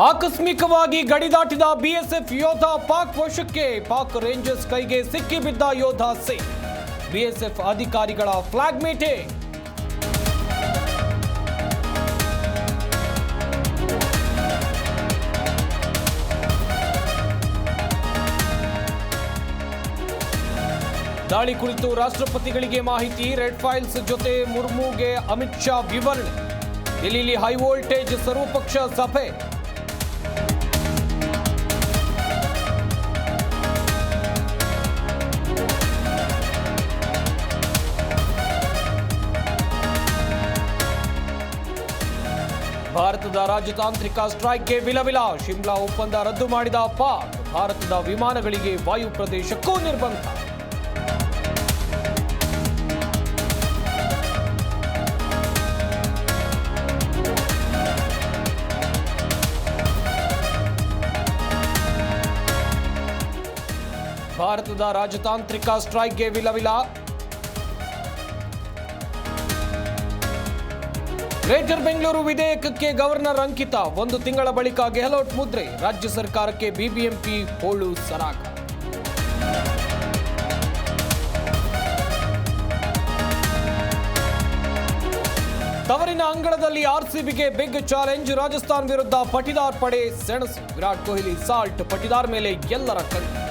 ಆಕಸ್ಮಿಕವಾಗಿ ಗಡಿ ದಾಟಿದ ಬಿಎಸ್ಎಫ್ ಯೋಧ ಪಾಕ್ ವಶಕ್ಕೆ. ಪಾಕ್ ರೇಂಜರ್ಸ್ ಕೈಗೆ ಸಿಕ್ಕಿಬಿದ್ದ ಯೋಧ ಸಿಂಗ್. ಬಿಎಸ್ಎಫ್ ಅಧಿಕಾರಿಗಳ ಫ್ಲಾಗ್ ಮೀಟಿಂಗ್. ದಾಳಿ ಕುರಿತು ರಾಷ್ಟ್ರಪತಿಗಳಿಗೆ ಮಾಹಿತಿ. ರೆಡ್ ಫೈಲ್ಸ್ ಜೊತೆ ಮುರ್ಮುಗೆ ಅಮಿತ್ ಶಾ ವಿವರಣೆ. ದಿಲ್ಲಿಲಿ ಹೈ ವೋಲ್ಟೇಜ್ ಸರ್ವಪಕ್ಷ ಸಭೆ. ಭಾರತದ ರಾಜತಾಂತ್ರಿಕ ಸ್ಟ್ರೈಕ್ಗೆ ವಿಲವಿಲ. ಶಿಮ್ಲಾ ಒಪ್ಪಂದ ರದ್ದು ಮಾಡಿದ ಪಾಕ್. ಭಾರತದ ವಿಮಾನಗಳಿಗೆ ವಾಯು ಪ್ರದೇಶಕ್ಕೂ ನಿರ್ಬಂಧ. ಭಾರತದ ರಾಜತಾಂತ್ರಿಕ ಸ್ಟ್ರೈಕ್ಗೆ ವಿಲವಿಲ. ಗ್ರೇಟರ್ ಬೆಂಗಳೂರು ವಿಧೇಯಕಕ್ಕೆ ಗವರ್ನರ್ ಅಂಕಿತ. 1 ತಿಂಗಳ ಬಳಿಕ ಗೆಹ್ಲೋಟ್ ಮುದ್ರೆ. ರಾಜ್ಯ ಸರ್ಕಾರಕ್ಕೆ ಬಿಬಿಎಂಪಿ ಹೋಳು ಸರಾಗ. ತವರಿನ ಅಂಗಳದಲ್ಲಿ ಆರ್ಸಿಬಿಗೆ ಬಿಗ್ ಚಾಲೆಂಜ್. ರಾಜಸ್ಥಾನ್ ವಿರುದ್ಧ ಪಟಿದಾರ್ ಪಡೆ ಸೆಣಸು. ವಿರಾಟ್ ಕೊಹ್ಲಿ ಸಾಲ್ಟ್. ಪಟಿದಾರ್ ಮೇಲೆ ಎಲ್ಲರ ಕಣ್ಣು.